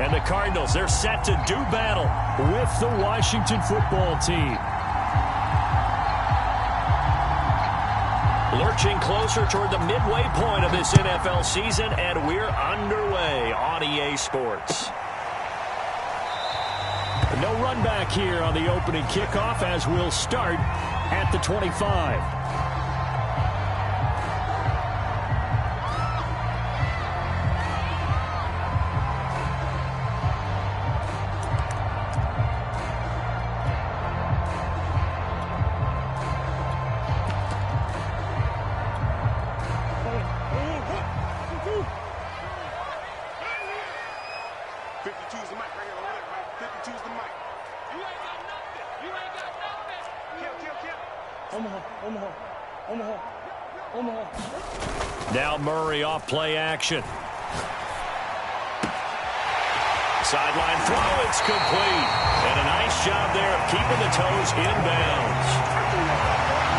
And the Cardinals, they're set to do battle with the Washington football team. Lurching closer toward the midway point of this NFL season, and we're underway on EA Sports. No run back here on the opening kickoff as we'll start at the 25. Now Murray off play action. Sideline throw, it's complete. And a nice job there of keeping the toes in bounds.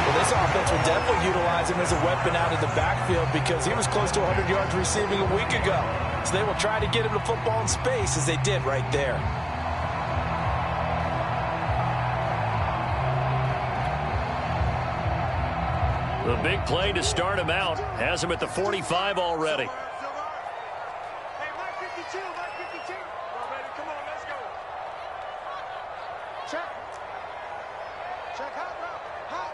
Well, this offense will definitely utilize him as a weapon out in the backfield because he was close to 100 yards receiving a week ago. So they will try to get him the football in space as they did right there. The big play to start him out has him at the 45 already. Hey, Mike 52, Mike 52. Well, baby, come on, let's go. Check. Check, hot, hot.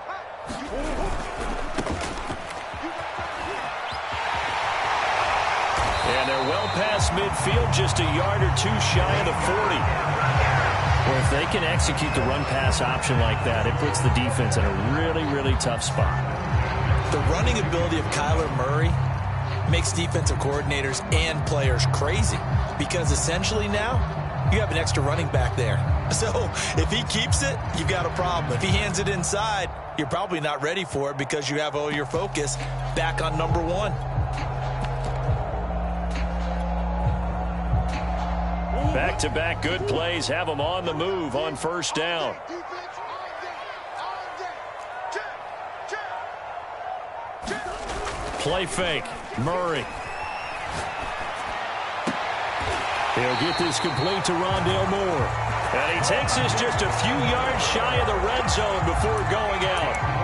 And they're well past midfield, just a yard or two shy of the 40. Well, if they can execute the run-pass option like that, it puts the defense in a really, really tough spot. The running ability of Kyler Murray makes defensive coordinators and players crazy because essentially now you have an extra running back there. So if he keeps it, you've got a problem. If he hands it inside, you're probably not ready for it because you have all your focus back on number one. Back-to-back good plays have them on the move on first down. Play fake. Murray. He'll get this complete to Rondale Moore. And he takes this just a few yards shy of the red zone before going out.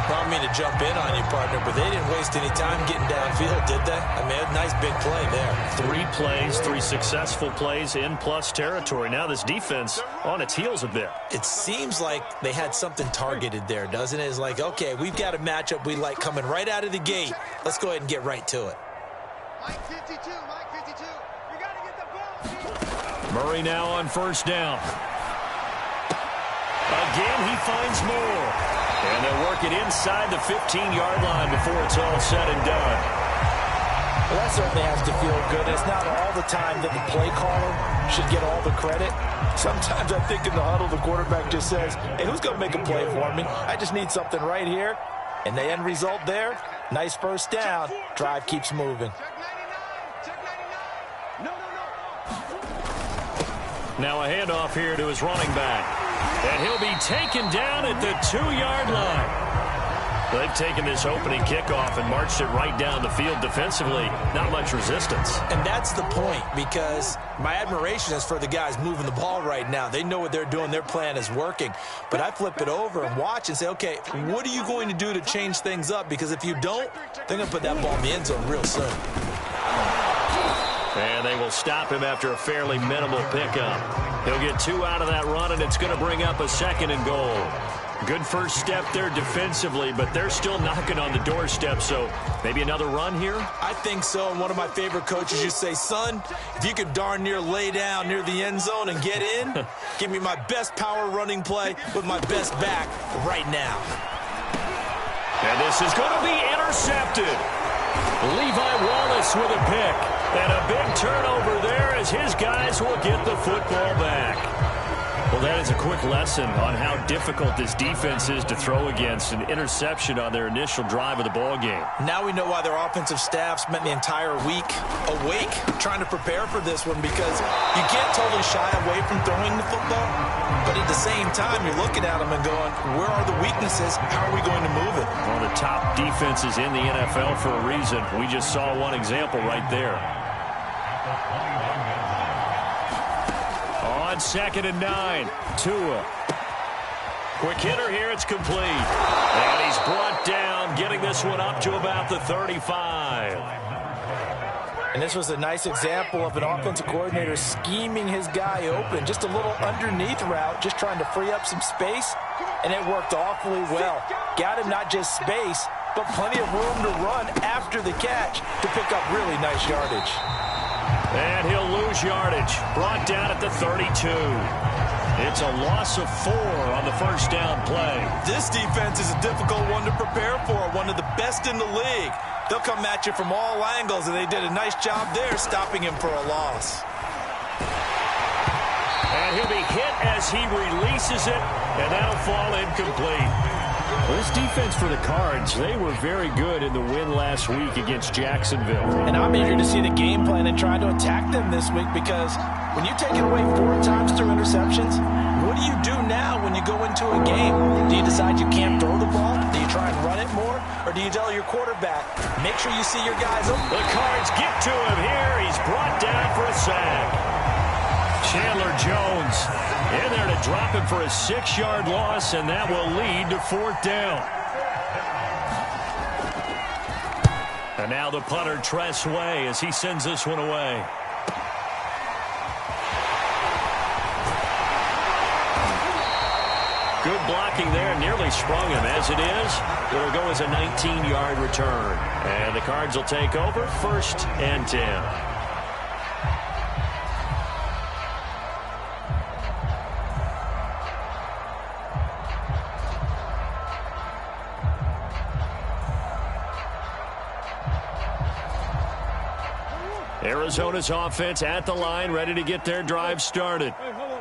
I don't mean to jump in on you, partner, but they didn't waste any time getting downfield, did they? I mean, a nice big play there. 3 plays, 3 successful plays in plus territory. Now this defense on its heels a bit. It seems like they had something targeted there, doesn't it? It's like, okay, we've got a matchup we like coming right out of the gate. Let's go ahead and get right to it. Mike 52, Mike 52. You got to get the ball. Murray now on first down. Again, he finds Moore. And they'll work it inside the 15-yard line before it's all said and done. Well, that certainly has to feel good. It's not all the time that the play caller should get all the credit. Sometimes I think in the huddle, the quarterback just says, hey, who's going to make a play for me? I just need something right here. And the end result there, nice first down. Drive keeps moving. Check 99. No. Now a handoff here to his running back. And he'll be taken down at the 2-yard line. They've taken this opening kickoff and marched it right down the field defensively. Not much resistance. And that's the point, because my admiration is for the guys moving the ball right now. They know what they're doing. Their plan is working. But I flip it over and watch and say, okay, what are you going to do to change things up? Because if you don't, they're going to put that ball in the end zone real soon. And they will stop him after a fairly minimal pickup. He'll get 2 out of that run, and it's going to bring up a 2nd and goal. Good first step there defensively, but they're still knocking on the doorstep, so maybe another run here? I think so, and one of my favorite coaches used to say, son, if you could darn near lay down near the end zone and get in, give me my best power running play with my best back right now. And this is going to be intercepted. Levi Wallace with a pick. And a big turnover there as his guys will get the football back. Well, that is a quick lesson on how difficult this defense is to throw against. An interception on their initial drive of the ball game. Now we know why their offensive staff spent the entire week awake trying to prepare for this one, because you can't totally shy away from throwing the football, but at the same time you're looking at them and going, where are the weaknesses? How are we going to move it? One of the top defenses in the NFL for a reason. We just saw one example right there. on 2nd and 9. Tua. Quick hitter here. It's complete. And he's brought down, getting this one up to about the 35. And this was a nice example of an offensive coordinator scheming his guy open. Just a little underneath route, just trying to free up some space. And it worked awfully well. Got him not just space, but plenty of room to run after the catch to pick up really nice yardage. And he'll lose yardage. Brought down at the 32. It's a loss of 4 on the first down play. This defense is a difficult one to prepare for, one of the best in the league. They'll come at you from all angles, and they did a nice job there stopping him for a loss. And he'll be hit as he releases it, and that'll fall incomplete. Well, this defense for the Cards, they were very good in the win last week against Jacksonville. And I'm eager to see the game plan and try to attack them this week, because when you take it away 4 times through interceptions, what do you do now when you go into a game? Do you decide you can't throw the ball? Do you try and run it more? Or do you tell your quarterback, make sure you see your guys open? The Cards get to him here. He's brought down for a sack. Chandler Jones in there to drop him for a 6-yard loss, and that will lead to 4th down. And now the punter, Tress Way, as he sends this one away. Good blocking there, nearly sprung him. As it is, it'll go as a 19-yard return. And the Cards will take over, 1st and 10. Arizona's offense at the line, ready to get their drive started.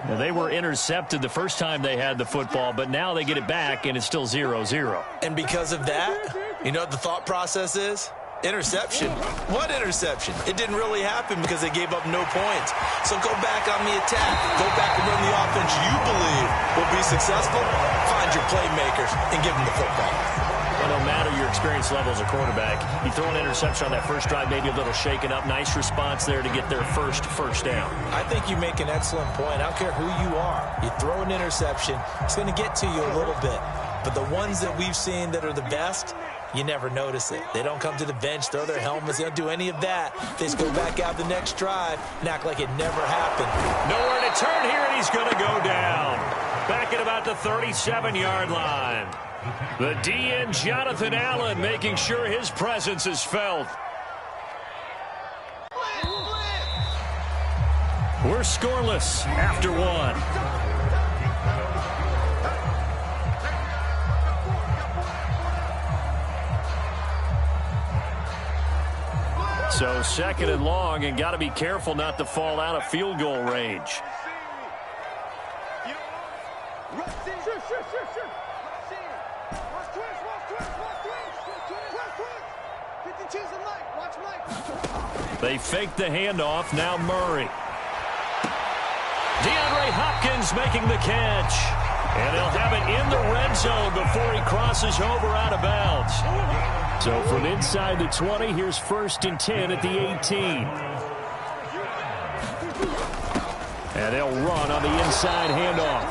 Now, they were intercepted the first time they had the football, but now they get it back, and it's still 0-0. And because of that, you know what the thought process is? Interception. What interception? It didn't really happen because they gave up no points. So go back on the attack. Go back and run the offense you believe will be successful. Find your playmakers and give them the football. Well, no matter your experience level as a quarterback, you throw an interception on that first drive, maybe a little shaken up. Nice response there to get their first down. I think you make an excellent point. I don't care who you are. You throw an interception, it's going to get to you a little bit. But the ones that we've seen that are the best, you never notice it. They don't come to the bench, throw their helmets. They don't do any of that. They just go back out the next drive and act like it never happened. Nowhere to turn here, and he's going to go down. Back at about the 37-yard line. The DN, Jonathan Allen, making sure his presence is felt. We're scoreless after 1. So 2nd and long, and got to be careful not to fall out of field goal range. They fake the handoff. Now Murray. DeAndre Hopkins making the catch. And he'll have it in the red zone before he crosses over out of bounds. So from inside the 20, here's 1st and 10 at the 18. And they'll run on the inside handoff.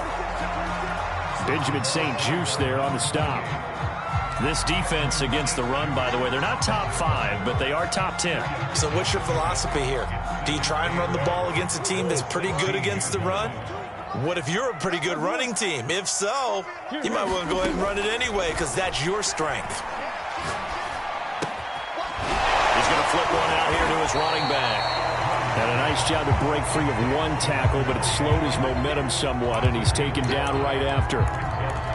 Benjamin St. Juste there on the stop. This defense against the run, by the way, they're not top 5, but they are top 10. So what's your philosophy here? Do you try and run the ball against a team that's pretty good against the run? What if you're a pretty good running team? If so, you might want to go ahead and run it anyway, because that's your strength. He's going to flip one out here to his running back. And a nice job to break free of 1 tackle, but it slowed his momentum somewhat, and he's taken down right after.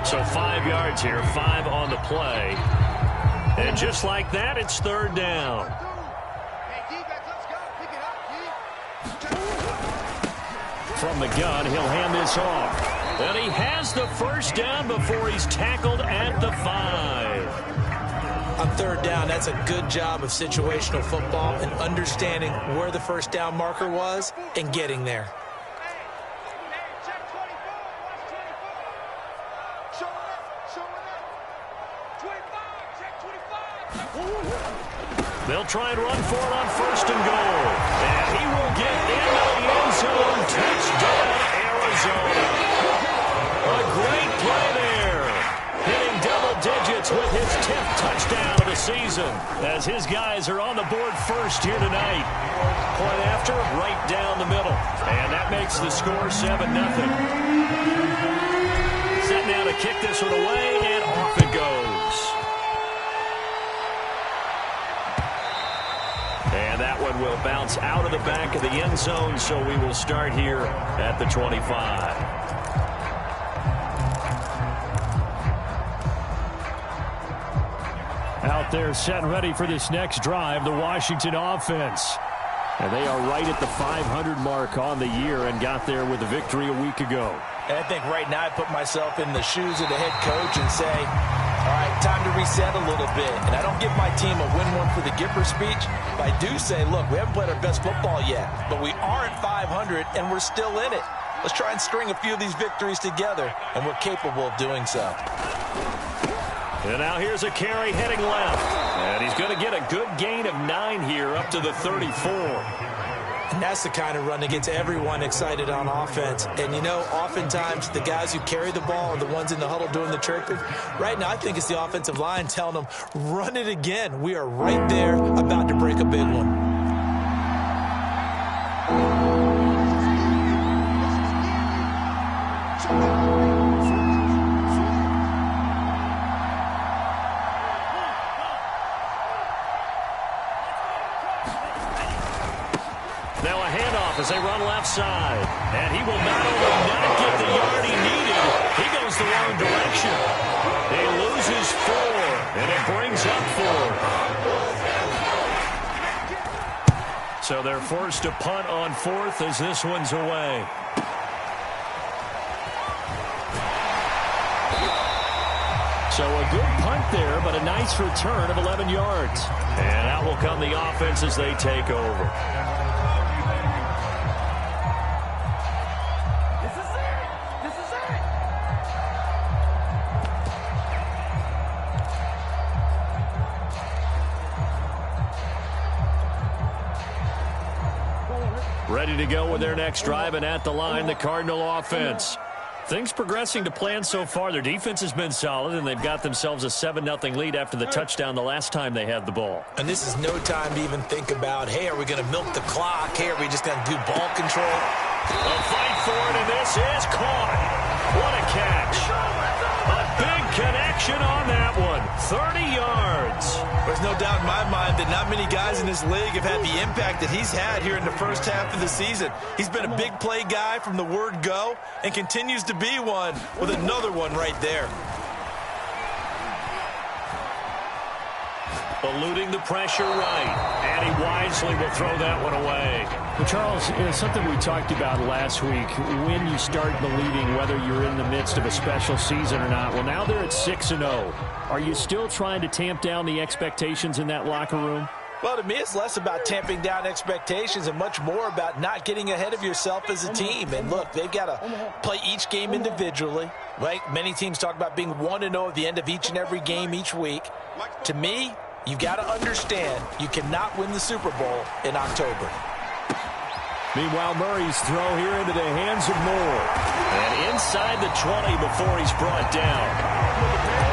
So 5 yards here, 5 on the play. And just like that, it's 3rd down. From the gun, he'll hand this off. And he has the 1st down before he's tackled at the 5. On 3rd down, that's a good job of situational football and understanding where the 1st down marker was and getting there. They'll try and run for it on 1st and goal. And he will get into the end zone. Touchdown, season as his guys are on the board first here tonight. Point after, right down the middle. And that makes the score 7-0. Set now to kick this one away, and off it goes. And that one will bounce out of the back of the end zone, so we will start here at the 25. Out there set and ready for this next drive, the Washington offense. And they are right at the 500 mark on the year and got there with a victory a week ago. And I think right now I put myself in the shoes of the head coach and say, all right, time to reset a little bit. And I don't give my team a win one for the Gipper speech, but I do say, look, we haven't played our best football yet, but we are at 500 and we're still in it. Let's try and string a few of these victories together, and we're capable of doing so. And now here's a carry heading left. And he's going to get a good gain of 9 here up to the 34. And that's the kind of run that gets everyone excited on offense. And, you know, oftentimes the guys who carry the ball are the ones in the huddle doing the chirping. Right now I think it's the offensive line telling them, run it again. We are right there about to break a big one. Now a handoff as they run left side. And he will not only not get the yard he needed, he goes the wrong direction. He loses 4, and it brings up 4. So they're forced to punt on 4th as this one's away. So a good punt there, but a nice return of 11 yards. And out will come the offense as they take over. Ready to go with their next drive, and at the line, the Cardinal offense. Things progressing to plan so far. Their defense has been solid, and they've got themselves a 7-0 lead after the touchdown the last time they had the ball. And this is no time to even think about, hey, are we going to milk the clock? Hey, are we just going to do ball control? A fight for it, and this is caught. What a catch. A big connection on that one. 30 yards. There's no doubt in my mind that not many guys in this league have had the impact that he's had here in the first half of the season. He's been a big play guy from the word go and continues to be one with another one right there. Eluding the pressure right, and he wisely will throw that one away. Well, Charles, something we talked about last week, when you start believing whether you're in the midst of a special season or not. Well, now they're at 6-0. Are you still trying to tamp down the expectations in that locker room? Well, to me, it's less about tamping down expectations and much more about not getting ahead of yourself as a team. And look, they've got to play each game individually, right? Many teams talk about being 1-0 at the end of each and every game each week. To me, you've got to understand you cannot win the Super Bowl in October. Meanwhile, Murray's throw here into the hands of Moore. And inside the 20 before he's brought down.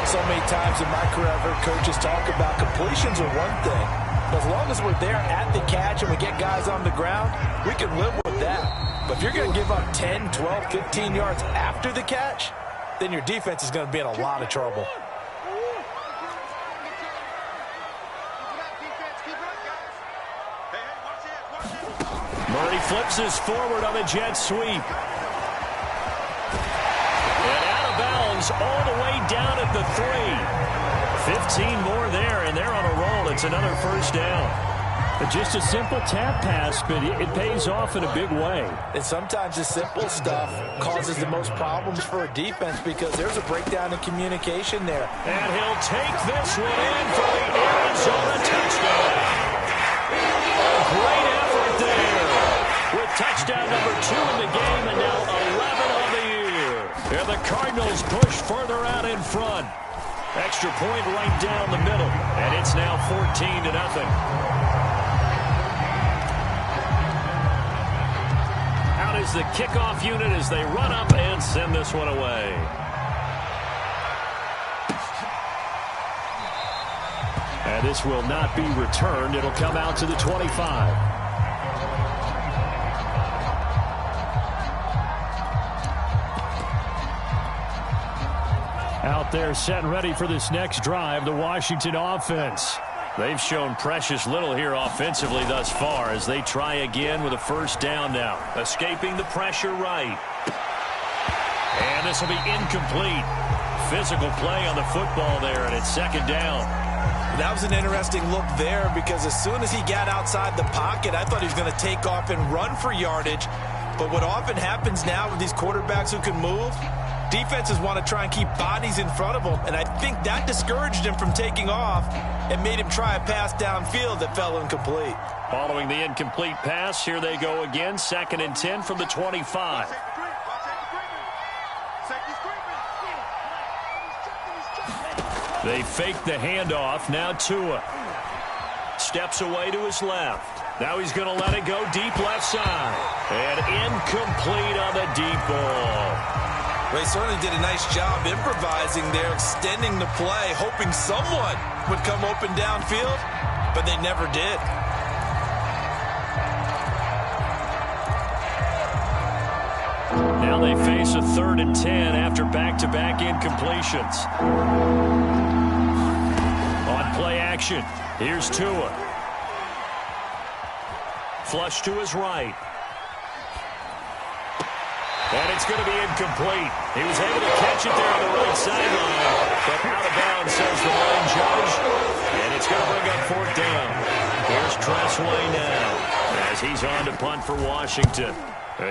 So many times in my career, I've heard coaches talk about completions are one thing. As long as we're there at the catch and we get guys on the ground, we can live with that. But if you're going to give up 10, 12, 15 yards after the catch, then your defense is going to be in a lot of trouble. Murray flips this forward on a jet sweep. And out of bounds all the way down at the 3. 15 more there, and they're on a roll. It's another first down. Just a simple tap pass, but it pays off in a big way. And sometimes the simple stuff causes the most problems for a defense because there's a breakdown in communication there. And he'll take this one in for the Arizona touchdown. A great effort there. With touchdown number 2 in the game and now 11 on the year. And the Cardinals push further out in front. Extra point right down the middle. And it's now 14-0. Out is the kickoff unit as they run up and send this one away. And this will not be returned. It'll come out to the 25. Out there set and ready for this next drive, the Washington offense. They've shown precious little here offensively thus far as they try again with a first down now. Escaping the pressure right. And this will be incomplete. Physical play on the football there, and it's second down. That was an interesting look there because as soon as he got outside the pocket, I thought he was going to take off and run for yardage. But what often happens now with these quarterbacks who can move, defenses want to try and keep bodies in front of them, and I think that discouraged him from taking off and made him try a pass downfield that fell incomplete. Following the incomplete pass, here they go again, 2nd and 10 from the 25. They fake the handoff. Now Tua steps away to his left. Now he's going to let it go deep left side. And incomplete on the deep ball. They certainly did a nice job improvising there, extending the play, hoping someone would come open downfield, but they never did. Now they face a 3rd and 10 after back-to-back incompletions. On play action, here's Tua. Flush to his right. And it's going to be incomplete. He was able to catch it there on the right sideline, but out of bounds, says the line judge. And it's going to bring up 4th down. Here's Tressway now as he's on to punt for Washington.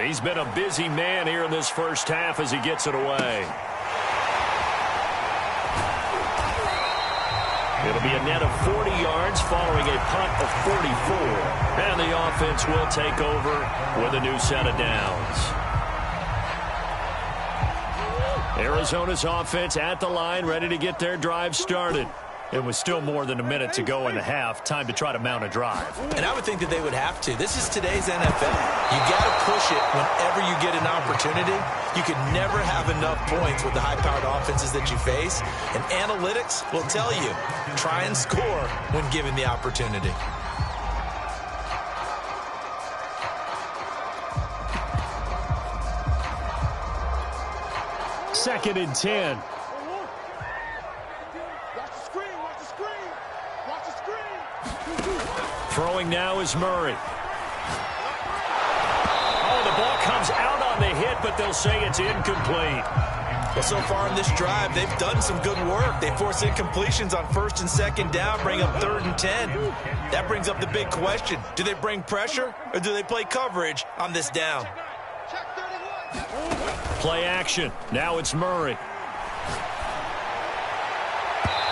He's been a busy man here in this first half as he gets it away. It'll be a net of 40 yards following a punt of 44. And the offense will take over with a new set of downs. Arizona's offense at the line, ready to get their drive started. It was still more than a minute to go in the half. Time to try to mount a drive. And I would think that they would have to. This is today's NFL. You got to push it whenever you get an opportunity. You can never have enough points with the high-powered offenses that you face. And analytics will tell you, try and score when given the opportunity. Second and 10. Throwing now is Murray. Oh, the ball comes out on the hit, but they'll say it's incomplete. Well, so far in this drive, they've done some good work. They force incompletions on 1st and 2nd down, bring up 3rd and 10. That brings up the big question. Do they bring pressure or do they play coverage on this down? Play action. Now it's Murray.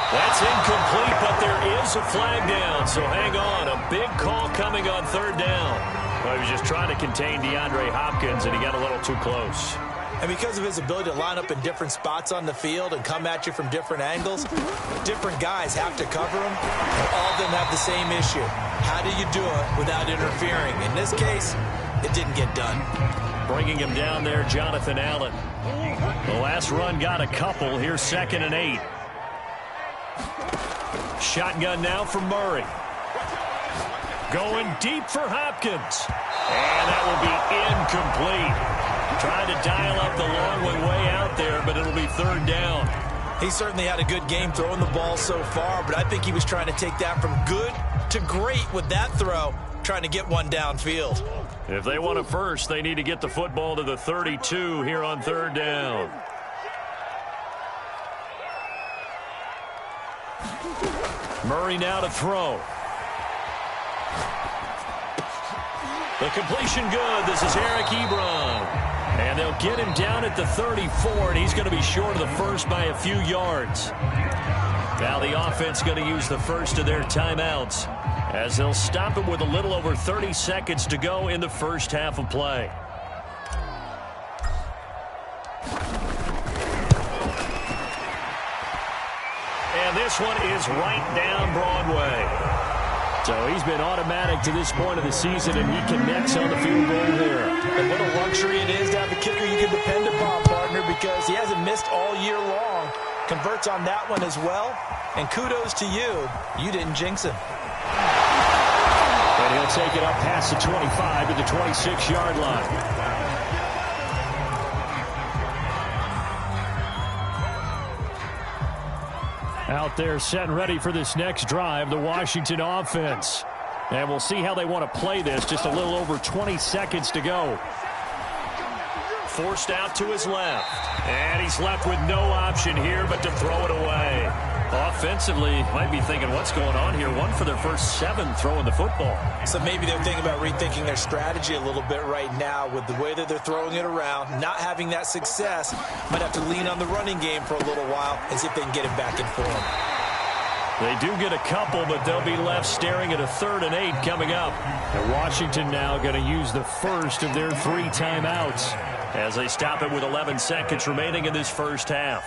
That's incomplete, but there is a flag down, so hang on. A big call coming on 3rd down. Well, he was just trying to contain DeAndre Hopkins, and he got a little too close. And because of his ability to line up in different spots on the field and come at you from different angles, different guys have to cover him, and all of them have the same issue. How do you do it without interfering? In this case, it didn't get done. Bringing him down there, Jonathan Allen. The last run got a couple. Here's 2nd and 8. Shotgun now for Murray. Going deep for Hopkins. And that will be incomplete. Trying to dial up the long way out there, but it'll be 3rd down. He certainly had a good game throwing the ball so far, but I think he was trying to take that from good to great with that throw, trying to get one downfield. If they want a first, they need to get the football to the 32 here on 3rd down. Murray now to throw. The completion good. This is Eric Ebron. And they'll get him down at the 34, and he's going to be short of the first by a few yards. Now the offense going to use the first of their timeouts as they'll stop him with a little over 30 seconds to go in the first half of play. And this one is right down Broadway. So he's been automatic to this point of the season, and he connects on the field goal there. And what a luxury it is to have a kicker you can depend upon, partner, because he hasn't missed all year long. Converts on that one as well. And kudos to you. You didn't jinx him. And he'll take it up past the 25 to the 26-yard line. Out there set and ready for this next drive, the Washington offense. And we'll see how they want to play this. Just a little over 20 seconds to go. Forced out to his left. And he's left with no option here but to throw it away. Offensively, might be thinking, what's going on here? 1 for their first 7 throwing the football. So maybe they're thinking about rethinking their strategy a little bit right now with the way that they're throwing it around, not having that success. Might have to lean on the running game for a little while and see if they can get it back in form. They do get a couple, but they'll be left staring at a 3rd and 8 coming up. And Washington now going to use the first of their 3 timeouts as they stop it with 11 seconds remaining in this first half.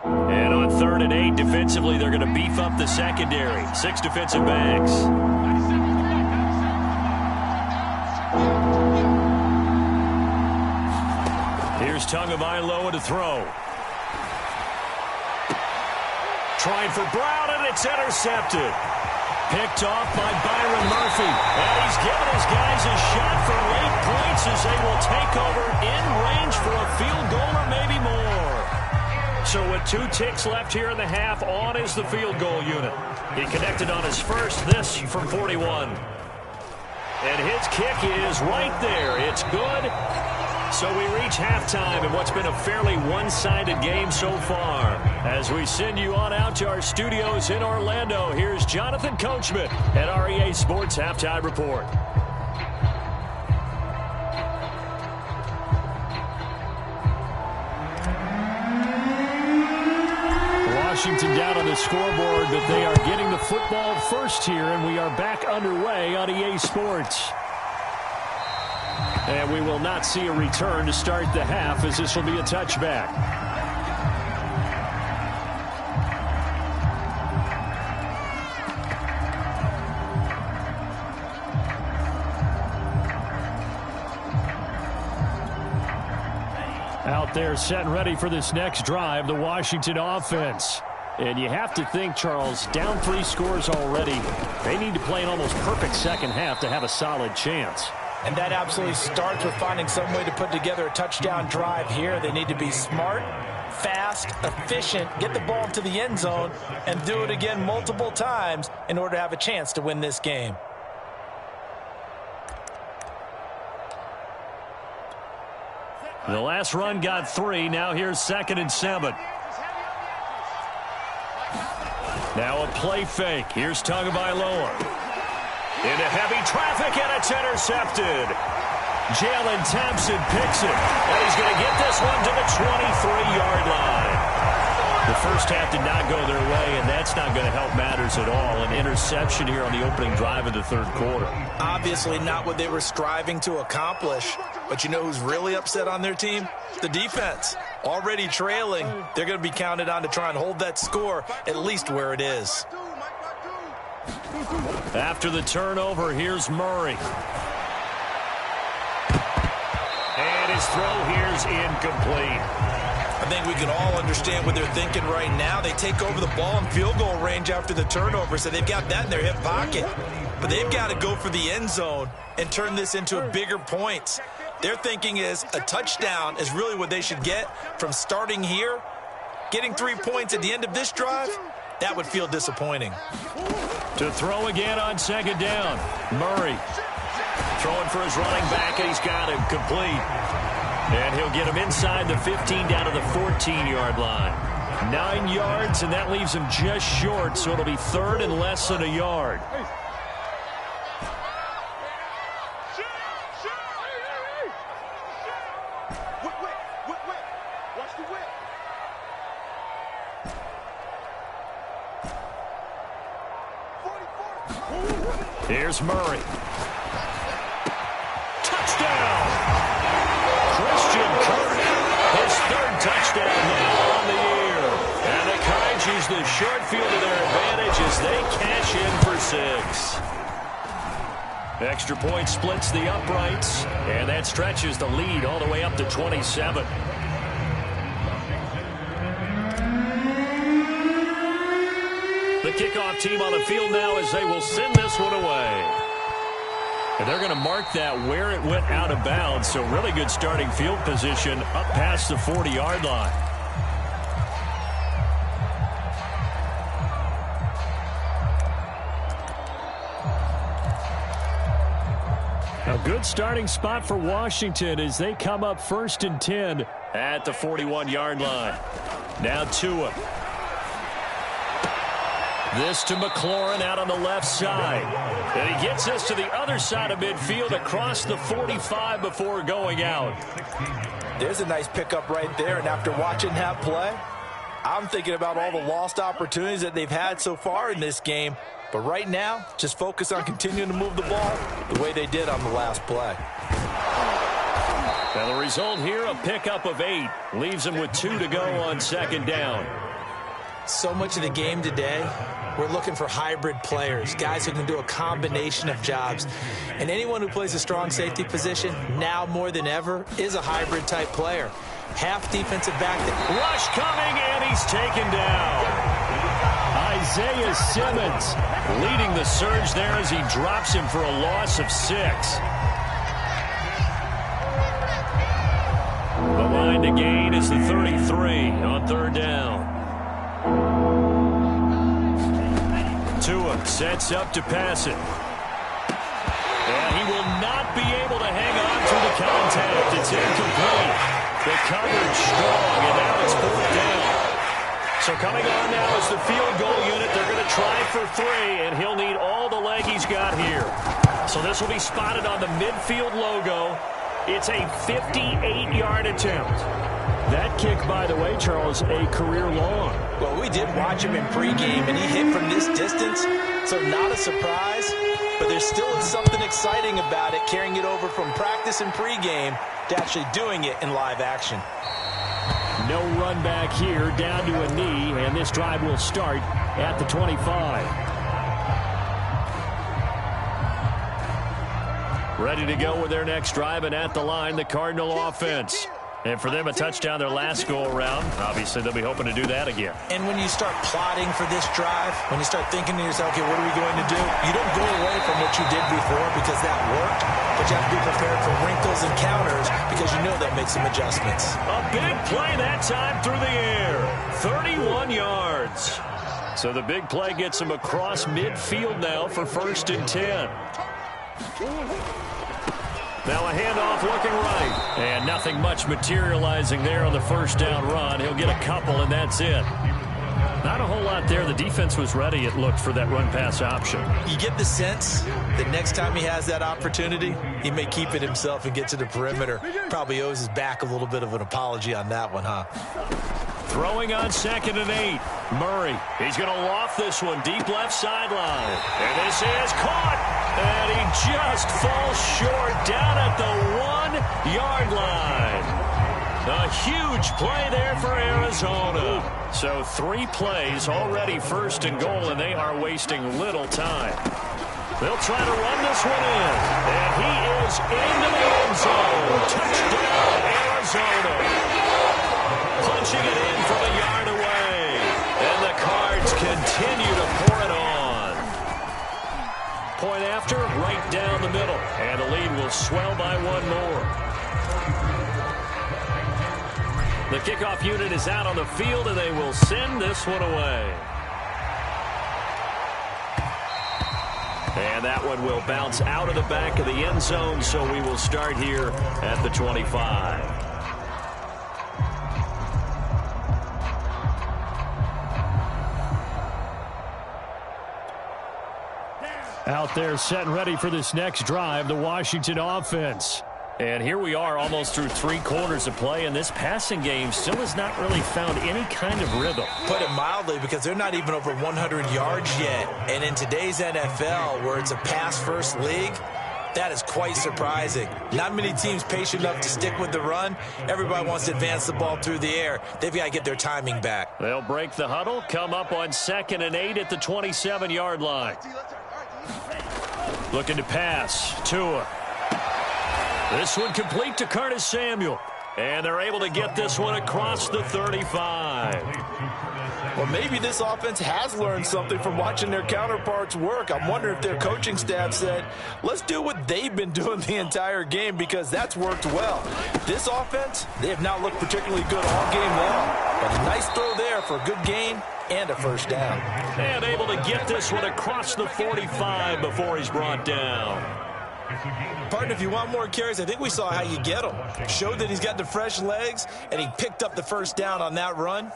And on 3rd and 8, defensively, they're going to beef up the secondary. 6 defensive backs. Here's Tagovailoa to throw. Trying for Brown, and it's intercepted. Picked off by Byron Murphy. And he's given his guys a shot for late points as they will take over in range for a field goal or maybe more. So with 2 ticks left here in the half, on is the field goal unit. He connected on his first, this from 41. And his kick is right there. It's good. So we reach halftime in what's been a fairly one-sided game so far. As we send you on out to our studios in Orlando, here's Jonathan Coachman at REA Sports Halftime Report. Washington down on the scoreboard, but they are getting the football first here, and we are back underway on EA Sports. And we will not see a return to start the half, as this will be a touchback. Out there set and ready for this next drive, the Washington offense. And you have to think, Charles, down 3 scores already. They need to play an almost perfect second half to have a solid chance. And that absolutely starts with finding some way to put together a touchdown drive here. They need to be smart, fast, efficient, get the ball into the end zone, and do it again multiple times in order to have a chance to win this game. The last run got 3. Now here's 2nd and 7. Now a play fake. Here's Tagovailoa. Into heavy traffic, and it's intercepted. Jalen Thompson picks it, and he's going to get this one to the 23-yard line. The first half did not go their way, and that's not going to help matters at all. An interception here on the opening drive of the 3rd quarter. Obviously not what they were striving to accomplish. But you know who's really upset on their team? The defense. Already trailing. They're going to be counted on to try and hold that score at least where it is. After the turnover, here's Murray. And his throw here's incomplete. I think we can all understand what they're thinking right now. They take over the ball in field goal range after the turnover, so they've got that in their hip pocket. But they've got to go for the end zone and turn this into a bigger points. Their thinking is a touchdown is really what they should get from starting here. Getting 3 points at the end of this drive, that would feel disappointing. To throw again on 2nd down. Murray throwing for his running back, and he's got him complete. And he'll get him inside the 15 down to the 14-yard line. 9 yards, and that leaves him just short, so it'll be 3rd and less than a yard. Here's Murray. Touchdown! Christian Kirk, his 3rd touchdown now on the year. And the Cards use the short field to their advantage as they cash in for 6. Extra point splits the uprights, and that stretches the lead all the way up to 27. The kickoff team on the field now as they will send this one away. And they're going to mark that where it went out of bounds, so really good starting field position up past the 40-yard line. A good starting spot for Washington as they come up 1st and 10 at the 41-yard line. Now Tua. This to McLaurin out on the left side. And he gets us to the other side of midfield across the 45 before going out. There's a nice pickup right there, and after watching that play, I'm thinking about all the lost opportunities that they've had so far in this game. But right now, just focus on continuing to move the ball the way they did on the last play. Now the result here, a pickup of 8. Leaves them with 2 to go on 2nd down. So much of the game today, we're looking for hybrid players, guys who can do a combination of jobs. And anyone who plays a strong safety position, now more than ever, is a hybrid type player. Half defensive back. Rush coming, and he's taken down. Isaiah Simmons leading the surge there as he drops him for a loss of 6. The line to gain is the 33 on 3rd down. Tua sets up to pass it. And he will not be able to hang on through the contact. It's incomplete. The coverage strong, and now it's 4th down. So coming on now is the field goal unit. They're going to try for 3, and he'll need all the leg he's got here. So this will be spotted on the midfield logo. It's a 58-yard attempt. That kick, by the way, Charles, a career long. Well, we did watch him in pregame, and he hit from this distance, so not a surprise. But there still is something exciting about it, carrying it over from practice and pregame to actually doing it in live action. No run back here, down to a knee, and this drive will start at the 25. Ready to go with their next drive, and at the line, the Cardinal offense. And for them, a touchdown their last go-around. Obviously, they'll be hoping to do that again. And when you start plotting for this drive, when you start thinking to yourself, okay, what are we going to do? You don't go away from what you did before because that worked, but you have to be prepared for wrinkles and counters because you know that makes some adjustments. A big play that time through the air. 31 yards. So the big play gets him across midfield now for 1st and 10. Now a handoff looking right. And nothing much materializing there on the 1st down run. He'll get a couple, and that's it. Not a whole lot there. The defense was ready, it looked, for that run-pass option. You get the sense that next time he has that opportunity, he may keep it himself and get to the perimeter. Probably owes his back a little bit of an apology on that one, huh? Throwing on 2nd and 8. Murray, he's going to loft this one deep left sideline. And this is caught. And he just falls short down at the 1-yard line. A huge play there for Arizona. So 3 plays already 1st and goal, and they are wasting little time. They'll try to run this one in. And he is into the end zone. Touchdown, Arizona. Punching it in from a yard away. And the Cards continue to pour it on. Point after, right down the middle. And the lead will swell by 1 more. The kickoff unit is out on the field, and they will send this one away. And that one will bounce out of the back of the end zone, so we will start here at the 25. Out there set and ready for this next drive, the Washington offense. And here we are almost through 3 quarters of play, and this passing game still has not really found any kind of rhythm. Put it mildly, because they're not even over 100 yards yet. And in today's NFL, where it's a pass-first league, that is quite surprising. Not many teams patient enough to stick with the run. Everybody wants to advance the ball through the air. They've got to get their timing back. They'll break the huddle, come up on 2nd and 8 at the 27-yard line. Looking to pass. Tua. This one complete to Curtis Samuel. And they're able to get this one across the 35. Well, maybe this offense has learned something from watching their counterparts work. I'm wondering if their coaching staff said, let's do what they've been doing the entire game, because that's worked well. This offense, they have not looked particularly good all game long. But a nice throw there for a good gain and a first down. And able to get this one across the 45 before he's brought down. Partner, if you want more carries, I think we saw how you get them. Showed that he's got the fresh legs, and he picked up the first down on that run.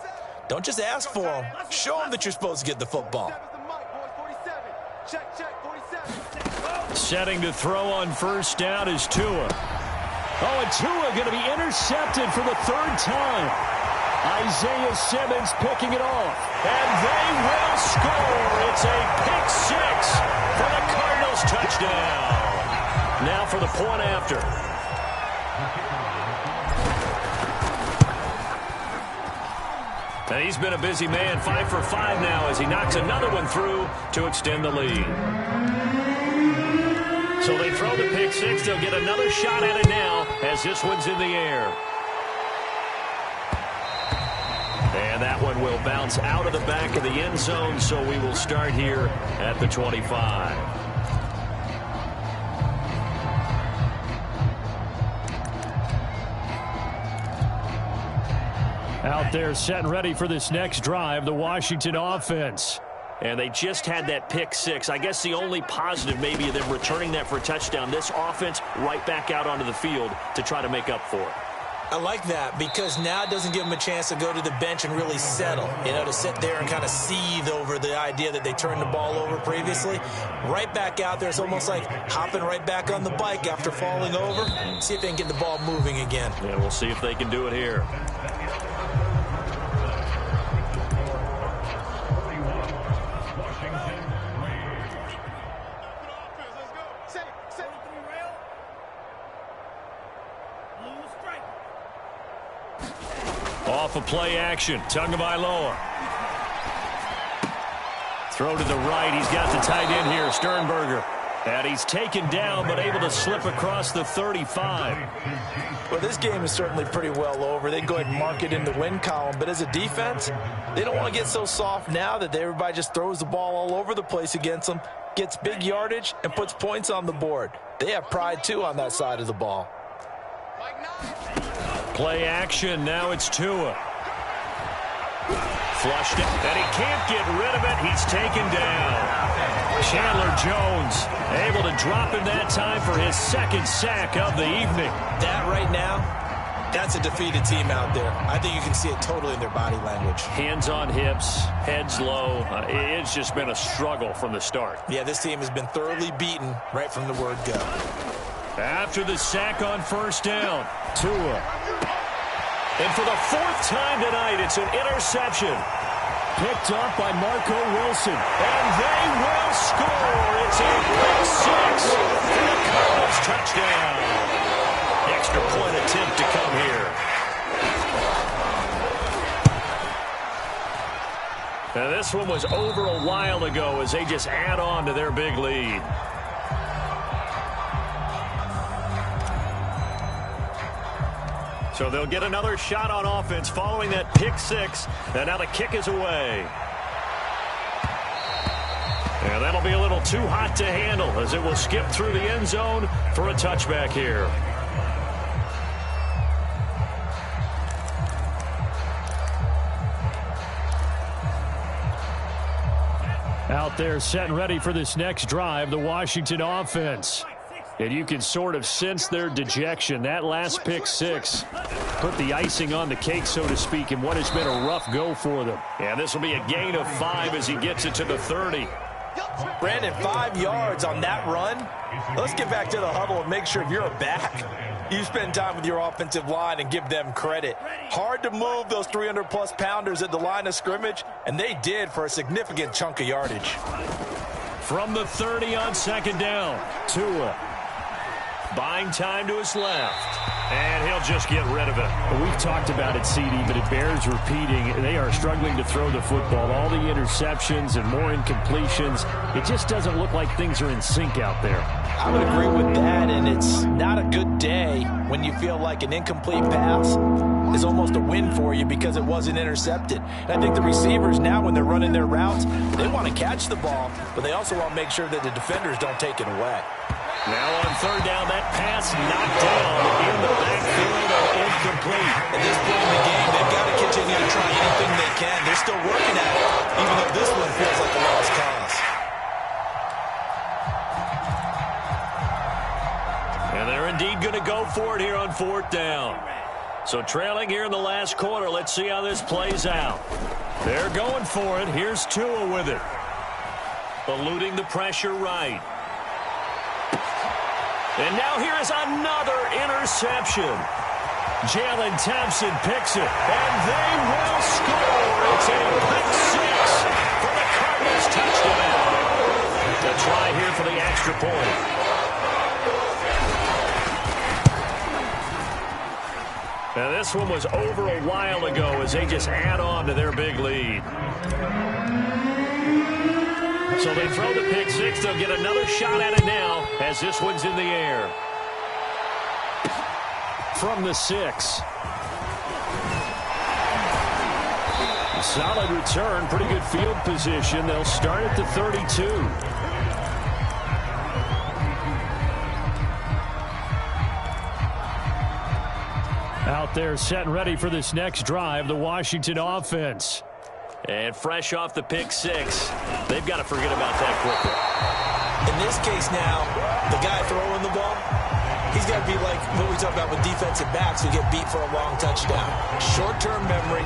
Don't just ask for him. Show him that you're supposed to get the football. Setting to throw on first down is Tua. Oh, and Tua going to be intercepted for the third time. Isaiah Simmons picking it off. And they will score. It's a pick six for the Cardinals touchdown. Now for the point after. And he's been a busy man, 5 for 5 now as he knocks another one through to extend the lead. So they throw the pick six. They'll get another shot at it now as this one's in the air. And that one will bounce out of the back of the end zone, so we will start here at the 25. Out there set and ready for this next drive, the Washington offense. And they just had that pick six. I guess the only positive maybe of them returning that for a touchdown. This offense right back out onto the field to try to make up for it. I like that because now it doesn't give them a chance to go to the bench and really settle, to sit there and kind of seethe over the idea that they turned the ball over previously. Right back out there, it's almost like hopping right back on the bike after falling over. See if they can get the ball moving again. Yeah, we'll see if they can do it here. Off of play action, Tagovailoa. Throw to the right. He's got the tight end here, Sternberger. And he's taken down, but able to slip across the 35. Well, this game is certainly pretty well over. They go ahead and mark it in the win column. But as a defense, they don't want to get so soft now that everybody just throws the ball all over the place against them, gets big yardage, and puts points on the board. They have pride, too, on that side of the ball. Play action. Now it's Tua. Flushed it, and he can't get rid of it. He's taken down. Chandler Jones able to drop him that time for his second sack of the evening. That right now, that's a defeated team out there. I think you can see it totally in their body language. Hands on hips, heads low. It's just been a struggle from the start. Yeah, this team has been thoroughly beaten right from the word go. After the sack on first down, Tua. And for the fourth time tonight, it's an interception. Picked up by Marco Wilson. And they will score. It's a pick six for the Cardinals touchdown. Extra point attempt to come here. Now this one was over a while ago as they just add on to their big lead. So they'll get another shot on offense following that pick six. And now the kick is away. And that'll be a little too hot to handle as it will skip through the end zone for a touchback here. Out there set and ready for this next drive, the Washington offense. And you can sort of sense their dejection. That last pick six put the icing on the cake, so to speak, in what has been a rough go for them. And this will be a gain of 5 as he gets it to the 30. Brandon, 5 yards on that run. Let's get back to the huddle and make sure if you're a back, you spend time with your offensive line and give them credit. Hard to move those 300-plus pounders at the line of scrimmage, and they did for a significant chunk of yardage. From the 30 on second down, Tua. Buying time to his left. And he'll just get rid of it. Well, we've talked about it, CD, but it bears repeating. They are struggling to throw the football. All the interceptions and more incompletions. It just doesn't look like things are in sync out there. I would agree with that, and it's not a good day when you feel like an incomplete pass is almost a win for you because it wasn't intercepted. And I think the receivers now, when they're running their routes, they want to catch the ball, but they also want to make sure that the defenders don't take it away. Now on third down, that pass knocked down in the backfield and incomplete. At this point in the game, they've got to continue to try anything they can. They're still working at it, even though this one feels like a lost cause. And they're indeed going to go for it here on fourth down. So trailing here in the last quarter, let's see how this plays out. They're going for it. Here's Tua with it. Eluding the pressure right. And now here is another interception. Jalen Thompson picks it, and they will score. It's a pick six for the Cardinals touchdown. A try here for the extra point. Now this one was over a while ago as they just add on to their big lead. So they throw the pick six. They'll get another shot at it now as this one's in the air. From the 6. Solid return. Pretty good field position. They'll start at the 32. Out there set and ready for this next drive, the Washington offense. And fresh off the pick six, they've got to forget about that quickly. In this case now, the guy throwing the ball, he's got to be like what we talk about with defensive backs who get beat for a long touchdown. Short-term memory,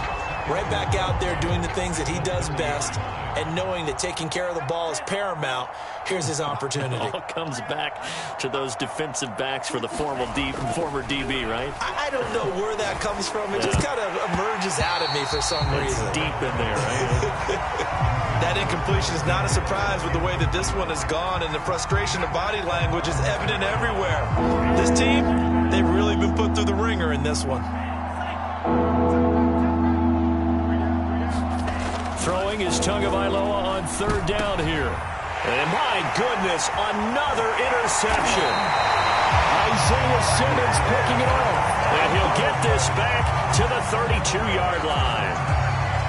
right back out there doing the things that he does best, and knowing that taking care of the ball is paramount. Here's his opportunity. It all comes back to those defensive backs for the former DB, right? I don't know where that comes from. It just kind of emerges out of me for some reason. It's deep in there, right? That incompletion is not a surprise with the way that this one has gone, and the frustration of body language is evident everywhere. This team, they've really been put through the ringer in this one. Throwing is Tagovailoa on third down here. And my goodness, another interception. Isaiah Simmons picking it off. And he'll get this back to the 32-yard line.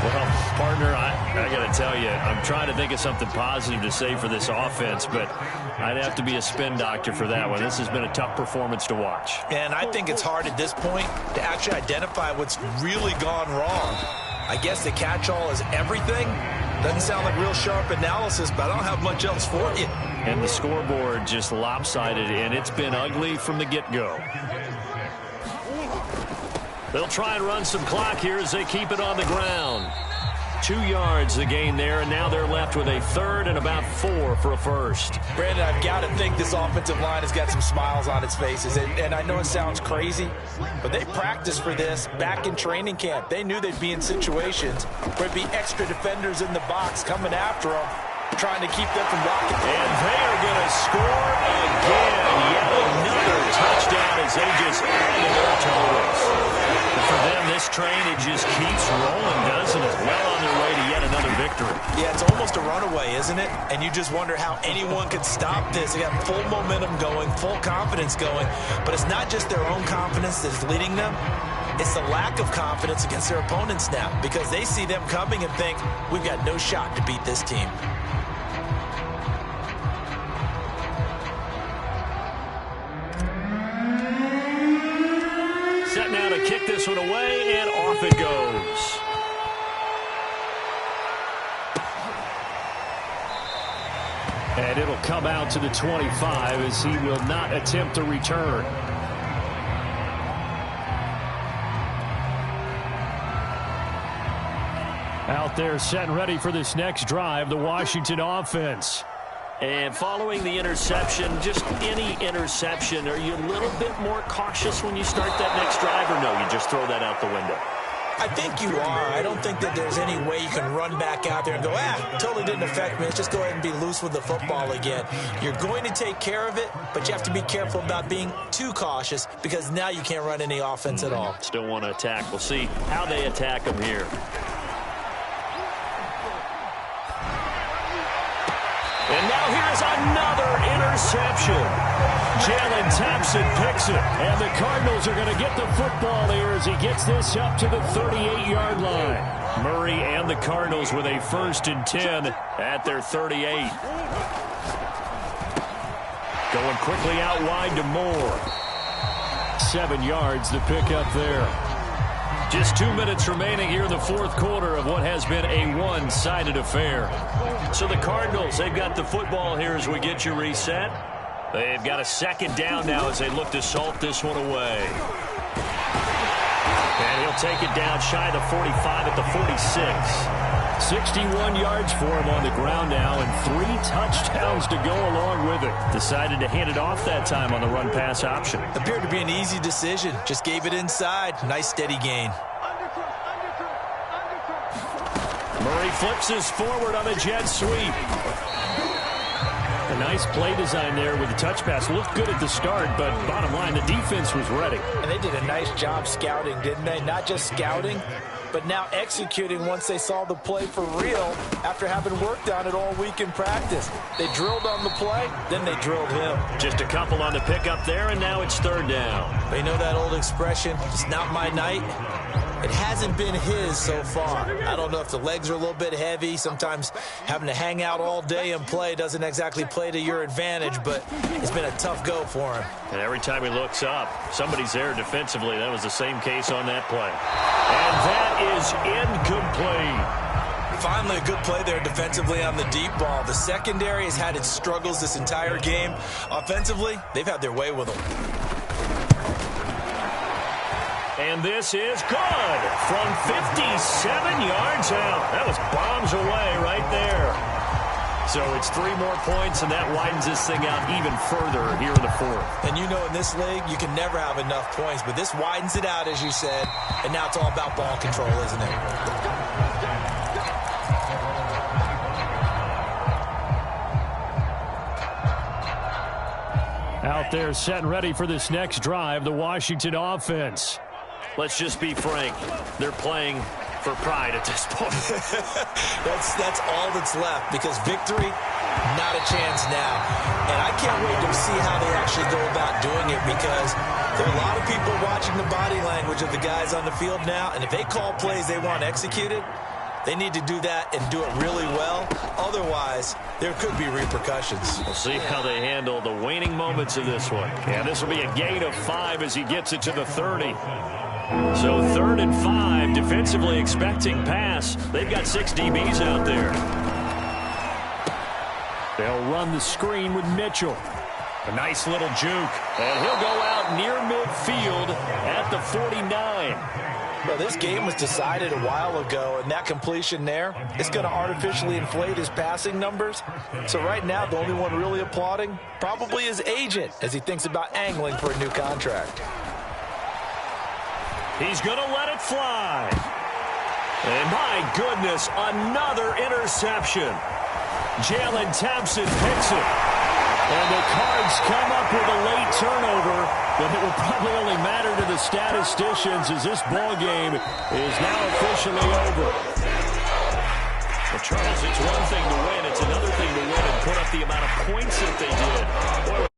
Well, partner, I got to tell you, I'm trying to think of something positive to say for this offense, but I'd have to be a spin doctor for that one. This has been a tough performance to watch. And I think it's hard at this point to actually identify what's really gone wrong. I guess the catch-all is everything. Doesn't sound like real sharp analysis, but I don't have much else for you. And the scoreboard just lopsided, and it's been ugly from the get-go. They'll try and run some clock here as they keep it on the ground. 2 yards the gain there, and now they're left with a third and about 4 for a first. Brandon, I've got to think this offensive line has got some smiles on its faces. And I know it sounds crazy, but they practiced for this back in training camp. They knew they'd be in situations where there'd be extra defenders in the box coming after them, trying to keep them from blocking. And they are going to score again. Yet another touchdown as they just add to their totals. And for them, this train, it just keeps rolling, doesn't it? Well on their way to yet another victory. Yeah, it's almost a runaway, isn't it? And you just wonder how anyone could stop this. They got full momentum going, full confidence going. But it's not just their own confidence that's leading them. It's the lack of confidence against their opponents now, because they see them coming and think, we've got no shot to beat this team. Set now to kick this one away, and off it goes. And it'll come out to the 25 as he will not attempt a return. Out there set and ready for this next drive, the Washington offense. And following the interception, just any interception, are you a little bit more cautious when you start that next drive, or no, you just throw that out the window? I think you are. I don't think that there's any way you can run back out there and go, totally didn't affect me. Let's just go ahead and be loose with the football again. You're going to take care of it, but you have to be careful about being too cautious because now you can't run any offense at all. Still want to attack. We'll see how they attack them here. And now here's another interception. Jalen Thompson picks it, and the Cardinals are going to get the football here as he gets this up to the 38-yard line. Murray and the Cardinals with a 1st and 10 at their 38. Going quickly out wide to Moore. 7 yards the pick up there. Just 2 minutes remaining here in the 4th quarter of what has been a one-sided affair. So the Cardinals, they've got the football here as we get you reset. They've got a 2nd down now as they look to salt this one away. And he'll take it down shy of the 45 at the 46. 61 yards for him on the ground now and 3 touchdowns to go along with it. Decided to hand it off that time on the run-pass option. Appeared to be an easy decision. Just gave it inside. Nice steady gain. Murray flips this forward on a jet sweep. A nice play design there with the touch pass. Looked good at the start, but bottom line, the defense was ready. And they did a nice job scouting, didn't they? Not just scouting, but now executing once they saw the play for real after having worked on it all week in practice. They drilled on the play, then they drilled him. Just a couple on the pickup there, and now it's 3rd down. They know that old expression, it's not my night. It hasn't been his so far. I don't know if the legs are a little bit heavy. Sometimes having to hang out all day and play doesn't exactly play to your advantage, but it's been a tough go for him. And every time he looks up, somebody's there defensively. That was the same case on that play. And that is incomplete. Finally, a good play there defensively on the deep ball. The secondary has had its struggles this entire game. Offensively, they've had their way with them. And this is good from 57 yards out. That was bombs away right there. So it's 3 more points, and that widens this thing out even further here in the 4th. And you know in this league, you can never have enough points, but this widens it out, as you said, and now it's all about ball control, isn't it? Out there set and ready for this next drive, the Washington offense. Let's just be frank. They're playing for pride at this point. That's all that's left because victory, not a chance now. And I can't wait to see how they actually go about doing it because there are a lot of people watching the body language of the guys on the field now. And if they call plays they want executed, they need to do that and do it really well. Otherwise, there could be repercussions. We'll see how they handle the waning moments of this one. Yeah, this will be a gain of 5 as he gets it to the 30. So 3rd and 5, defensively expecting pass. They've got 6 DBs out there. They'll run the screen with Mitchell. A nice little juke. And he'll go out near midfield at the 49. Well, this game was decided a while ago, and that completion there is going to artificially inflate his passing numbers. So right now, the only one really applauding probably his agent as he thinks about angling for a new contract. He's going to let it fly. And my goodness, another interception. Jalen Thompson picks it. And the Cards come up with a late turnover, but it will probably only matter to the statisticians as this ball game is now officially over. Well, Charles, it's one thing to win. It's another thing to win and put up the amount of points that they did. Boy,